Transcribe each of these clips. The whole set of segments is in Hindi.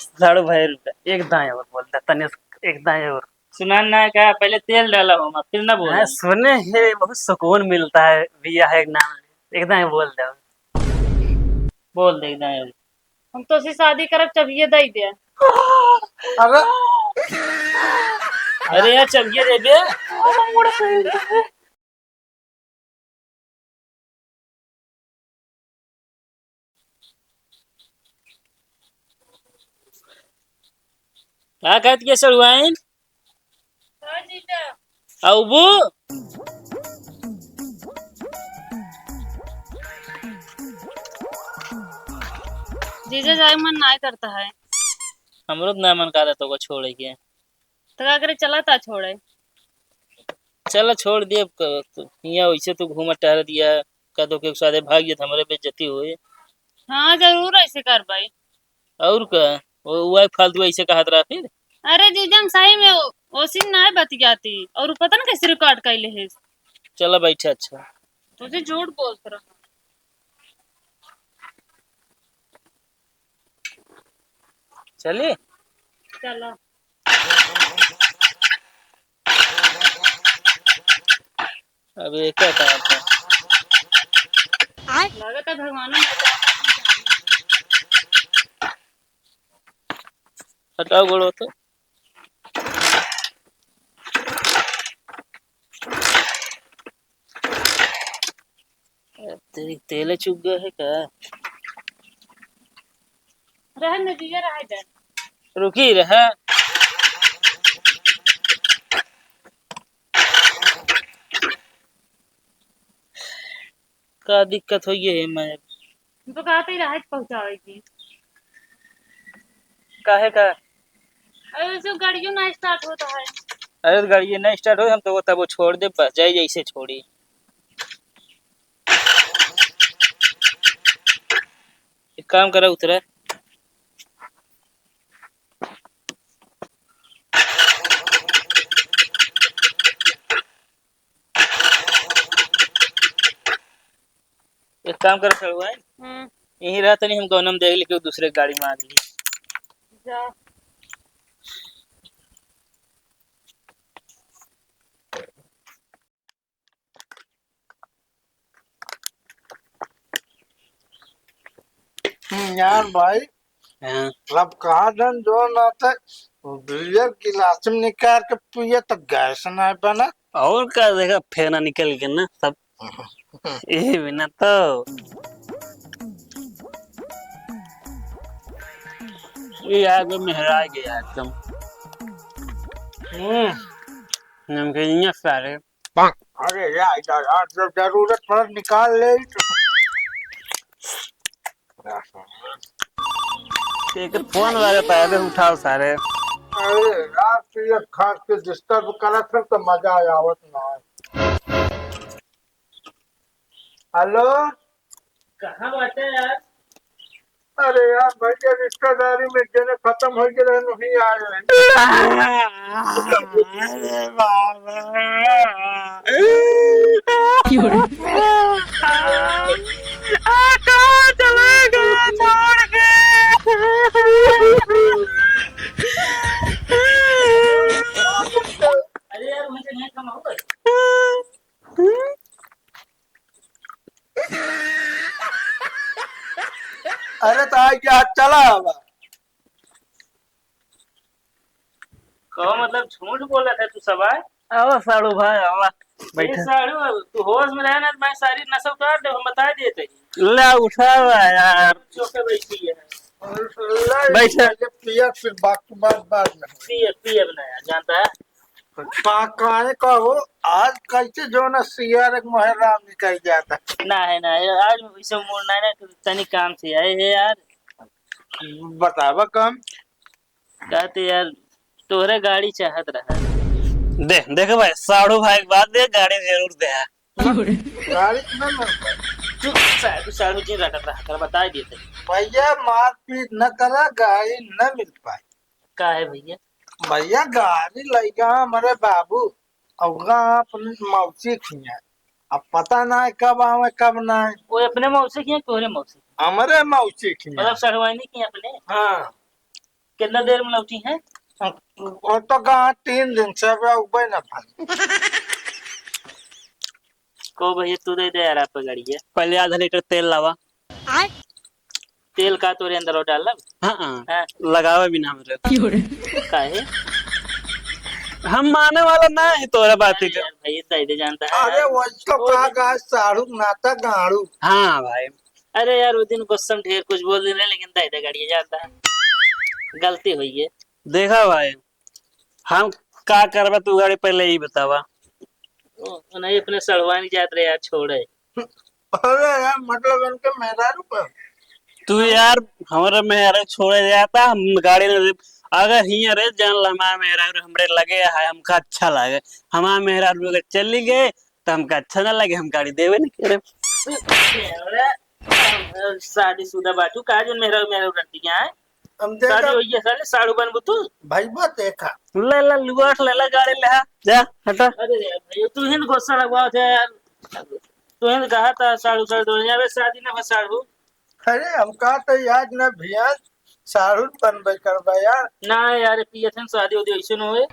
साड़ू भाई रुपया एक दाएं और बोल दे तने एक दाएं और। सुना ना क्या पहले तेल डाला हो फिर ना बोला। सुने है बहुत सुकून मिलता है भैया है ना एक दाएं बोल दे। बोल दे एकदम। हम तो सी शादी करब चबिये दई दे। अरे अरे यार चबिए दे दे। क्या कहती है सरुआइन हाँ जीजा। अबू जीजा जाए मन नहीं करता है। हमरो तो ना मन कर रहा तो छोड़े के। तो क्या करे चला था छोड़े। चल छोड़ दिए यहाँ वैसे तो घूम टहर दिया कदों के सादे भाग गया हमारे बेइज्जती हुई। हाँ जरूर ऐसे कर भाई। और क्या वो फालतू ऐसे कहा रहा फिर। अरे जीजा हम सही में ओसी नहीं बतियाती और पता ना कैसे रिकॉर्ड कैले है। चलो बैठे अच्छा। तुझे झूठ बोलत रहा। चलिए चलो अब ये क्या काम है। लागत है भगवान ने हटाओ गोड़ो तो। तेरी तेले चुक गया है क्या। रह न जीजा रह दे। रुकी रहा। का दिक्कत हो ये है मैं तो कहते ही राहत पहुंचाएगी। काहे का। अरे जो गाड़ियों ना स्टार्ट होता है। अरे गाड़ी नहीं स्टार्ट हो हम तो तब वो छोड़ दे बस जाए जैसे छोड़ी। एक काम करा उतरा। एक काम कर सड़ुआ यही रहा नहीं हम गौनम देख ली दूसरे गाड़ी में आ गई। जा यार भाई हाँ अब कहा जन जो नाते बियर गिलास में निकाल के पिए तो गैस नहीं बना। और क्या देखा फेना निकल के ना सब ये बिना तो ये आगे मेहरा गया एकदम नमकीन सारे। अरे यार यार जब जरूरत पड़े निकाल ले एक फोन वाले पैसे उठाओ सारे। अरे यार पियर खास के डिस्टर्ब करा फिर तो मजा आवत ना। हेलो कहाँ बात है यार। अरे यार भैया रिश्तेदारी में जने खत्म हो गए नहीं आए। अरे बाबा कहाँ चले गए छोड़ के। अरे यार मुझे नहीं कमाओ। अरे तो आज क्या चला अब कहो मतलब झूठ बोल रहा था तू सब आए। आओ साड़ू भाई आओ बैठे। साड़ू तू होश में रहना मैं सारी नशा उतार दे हम बता दिए थे। ले उठा यार चौके बैठी है। बैठे पियर फिर बात बात में पिए पिए बनाया जानता है। पाकाने का हो आज कैसे जो ना सियार एक मुहर्रम निकल जाता ना है ना है आज वैसे मोड़ना है ना तनी काम से आए है यार। बतावा कम कहते यार तोहरे गाड़ी चाहत रहा। दे देखे भाई साड़ू भाई के बाद दे गाड़ी जरूर दे। गाड़ी ना चुप साधु साधु जी रटत रहा कर बता दिए थे। भैया मारपीट न करा गाड़ी न मिल पाई। का है भैया भैया गाड़ी लैया हमारे बाबू अवगा अपनी मौसी खिया अब पता ना है कब आवे कब ना है। वो अपने मौसी की है तोहरे मौसी की? हमारे मौसी खिया मतलब सड़वाइनी की अपने। हाँ कितना देर में लौटी है? और तो कहा 3 दिन से अब उबे ना भाई। को भैया तू दे दे यार आप गाड़ी है। पहले आधा लीटर तेल लावा। तेल का तोरे अंदर और डाल। हाँ हाँ, हाँ लगावे बिना हमरे। काहे? हम माने वाला ना है तोरा बात अरे के। यार भाई सही जानता है अरे यार। वही तो कहा गा साड़ू नाता गाड़ू। हाँ भाई, अरे यार वो दिन गुस्सा में ढेर कुछ बोल रहे लेकिन दे गाड़ी जाता है। गलती हुई है। देखा भाई, हम का करबा तू गाड़ी पहले ही बतावा। ओ नहीं अपने सड़वा नहीं जात रहे यार छोड़े। अरे यार मतलब इनके मेहरारू पर तू यार हमारे मेहरा छोड़े जाता, हम गाड़ी में अगर हियर रे जान ला हमारा मेहरा हमरे लगे है, हमका अच्छा लगे। हमारा मेहरा अगर चली गए तो हमका अच्छा ना लगे, हम गाड़ी देवे नहीं करे। शादीशुदा बाटू का जो मेहरा मेहरा रखती है। हम शादी देखा हुई है साले साड़ू बन तू। भाई बात देखा। ले ला लुआट ले ला गाड़ी ले आ, जा हटा। अरे यार भाई तू हिंद गुस्सा लगवा थे यार। तू हिंद कहा था साड़ू साड़ू यार शादी ना बस साड़ू। अरे हम कहा तो याद न भैया साड़ू बनबे करबा यार। ना यार पियथन शादी होती ऐसे न होए।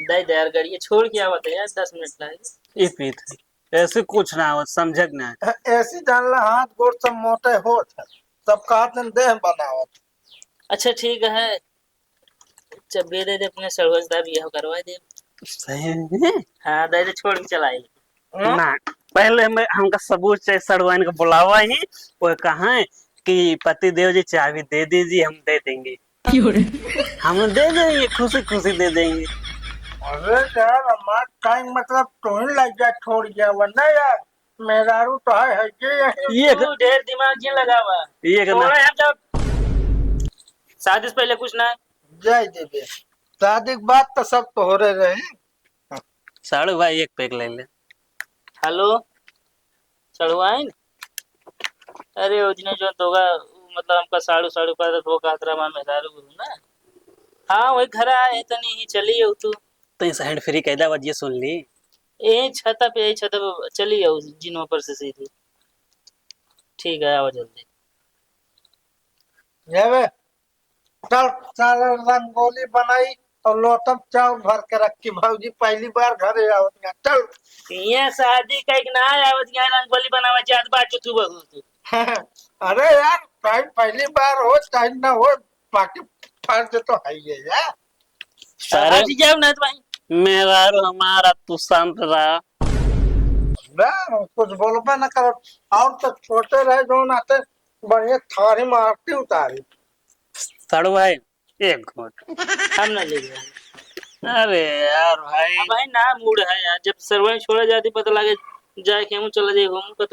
दे दे यार गाड़ी छोड़ के आवत है यार 10 मिनट लागे। ये पीत है ऐसे कुछ ना हो, समझक ना। ऐसी जानला हाथ गोड़ सब मोटे होत है, सब कहा देह बनावत। अच्छा ठीक है। चब्बे दे दे अपने सरवजदा बियाह करवा दे। सही है हाँ दे दे छोड़ के चलाई। ना। पहले हमका सबूत चाहिए, सड़वाइन को बुलावा ही। वो कहा है कि पति देव जी चाबी दे दीजिए, हम दे देंगे। हम दे देंगे, खुशी खुशी दे देंगे। अरे यार हमारा टाइम मतलब तो ही लग गया छोड़ गया वरना यार मेहरारू तो है कि ये तू ढेर दिमाग क्यों लगावा? ये करना छोड़ा यार जब शादी से पहले कुछ ना। जय देवे शादी के बाद तो सब तो हो रहे। साड़ू भाई एक पैक ले ले। हेलो चढ़वाइन। अरे वो दिन जो दोगा मतलब हमका साड़ू साड़ू का तो का तरा मा मेहरारू गुरु ना। हाँ वही घर आए तो नहीं चली हो तू। तो इस हैंड फ्री कैदा बजिए सुन ली। यही छता पे यही छता पे चली हो जिनों पर से सीधी। ठीक है आओ जल्दी। ये चल सारा रंगोली बनाई और लोटम चावल भर के रखी भाजी पहली बार घरे आवत है चल। ये शादी का एक ना आवत यहाँ रंगोली बनावा जात बाटू तू बहू तू। अरे यार टाइम पहली बार हो टाइम ना हो बाकी फर्ज तो है ही है यार। सारे आज जाओ ना तो भाई। मेरा हमारा तू शांत रहा। ना कुछ बोलबा ना करो और तो छोटे रहे जो नाते बढ़िया थारी मारती उतारी। साड़ू भाई एक मिनट। हम ना ले गए। अरे यार भाई, अब भाई ना मूड है यार जब सरवाई छोड़ा जाती पता लगे जाए के हम चला जाए हम का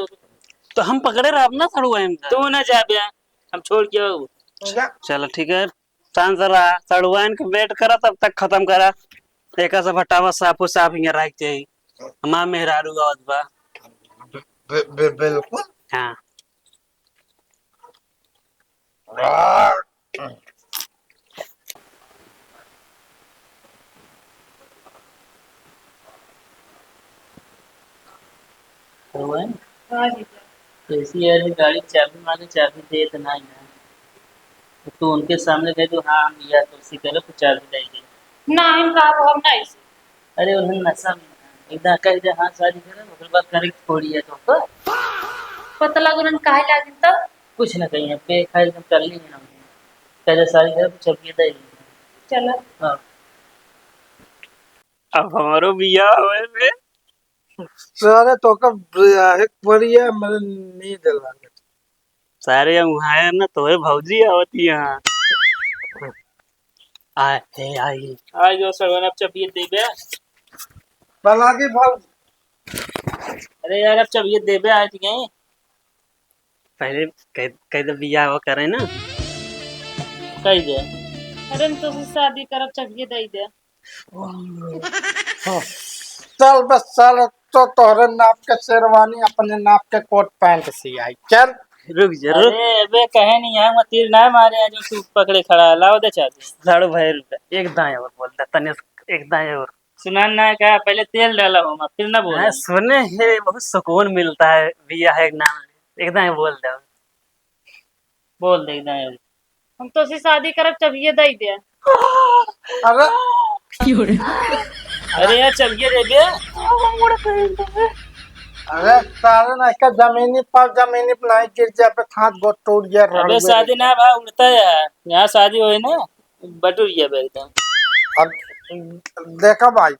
तो हम पकड़े रहे अपना साड़ू भाई में। तू ना जा बे हम छोड़ के आओ। जा चलो ठीक है, शांत रहा। साड़ुआइन के वेट करा तब तक खत्म करा। एक से भटावा साफो साफ यहाँ रख जाई। हमार मेहरारू गावत बा। बिल्कुल। हाँ यार, सरवाई हाँ जी। ऐसी यार गाड़ी चाबी मांगे चाबी दे तो ना यार। तो उनके सामने कह दो हाँ हम लिया तो उसी करो तो चाबी दे दे। ना हम का हम नहीं से। अरे उन्हें नशा में एकदम कह दे हाँ शादी करे उसके बाद करे थोड़ी है तो पता लग उन्हें काहे लागिन तब। कुछ ना कहीं पे खाए एकदम कर ली ना कह दे शादी करे तो चल दे। चलो हाँ अब हमारो बिया हुए में। सारे तो कब एक बढ़िया मेरे नींद लगे। सारे वहाँ ना तोरे भौजी आवती यहाँ। आए हे आई। आज जो सरवन अब चबियत दे बे। हालांकि भाव अरे यार अब चबियत दे बे आज गए। पहले कह दे बिया वो करे ना। कही दे। अरे तो शादी करब चाहिए दे दे। चल बस साल तो तोहरे नाप के शेरवानी अपने नाप के कोट पैंट सी आई चल। रुक जा रुक। अरे अबे कहे नहीं है तीर ना मारे हैं जो तू पकड़े खड़ा है लाओ दे चाबी। साड़ू भाई रुक, एक दाएं और बोल दे तने, एक दाएं और। सुनान ना कहा पहले तेल डाला हो मैं फिर ना बोला। हाँ, सुने है बहुत सुकून मिलता है बिया है एक नाम। एक दाएं बोल दे। बोल दे एकदम। हम तो उसी शादी करब चबिये दई दे। अरे अरे यार चलिए दे दे। अरे तारे ना का जमीनी पर नहीं गिर जाए पे हाथ गोट टूट गया अबे रड़बे शादी ना भाई उड़ता है यार, यहाँ शादी हुई ना बटुर गया बे एकदम। अब देखा भाई,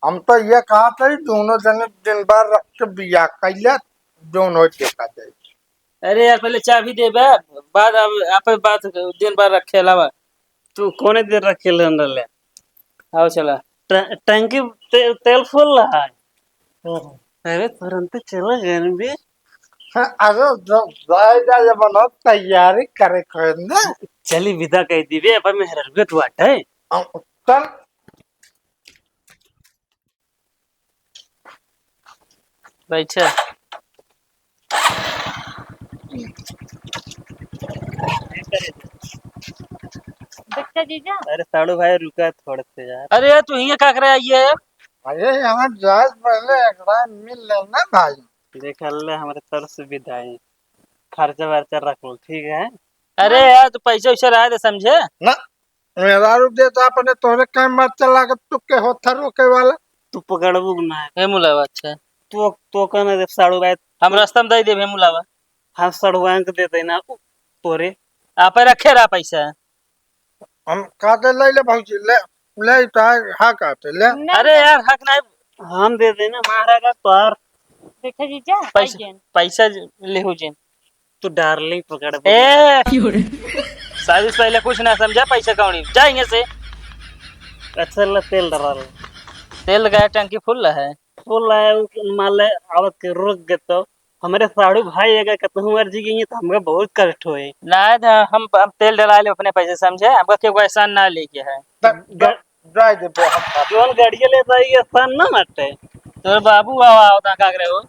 हम तो ये कहा था कि दोनों जने दिन भर रख के बिया कैले दोनों देखा जाए। अरे यार पहले चाबी दे बे, बाद अब आप बात दिन भर रखे अलावा। तू कोने देर रखे ले आओ चला। टंकी तेल फुल रहा है। अरे तुरंत चला गए ना बे। हाँ, अरे जो जायदा ये बनो तैयारी करे खोने। चली विदा कह दी बे अब मैं हरगत वाट है। चल बैठा देखा जीजा। अरे साड़ू भाई रुका थोड़े से यार। अरे यार तू हियां का करे आई है यार। अरे यहाँ जाए पहले एक बार मिल लेना भाई। देख ले हमारे तरफ से विदाई खर्चा वर्चा रख लो ठीक है। अरे यार तू पैसा वैसा रहा दे समझे। ना मेरा रुक दे तो अपने तोरे कहीं मत चला के तू के होता रोके वाला। तू पकड़बू ना है। हे मुलावा अच्छा तो कहना दे साड़ू भाई हम रास्ता में दे दे हे मुलावा। हाँ सड़ुआ के देते ना तोरे। आप रखे रहा पैसा। हम काटे ले ले भौजी ले ले तो हाँ काटे ले। अरे यार हक नहीं। हम दे देना महाराजा तोर। देखा जीजा पैसा आइए। पैसा ले हो जिन। तू डार्लिंग पकड़ ए शादी से पहले कुछ ना समझा, पैसा कौड़ी जाएंगे से। अच्छा ला तेल डरा तेल लगाया टंकी फुल है। फुल है मान ले आवत के रुक गए तो हमारे साड़ू भाई अगर कतहु अर्जी गई तो हमका बहुत कष्ट हुए। ना हम तेल डला ले अपने पैसे समझे, हमका क्यों एहसान ना लेके है। जाए दे बो हम जोन गाड़िया लेता है ये स्थान ना मटे। तो बाबू आओ आओ का करे हो।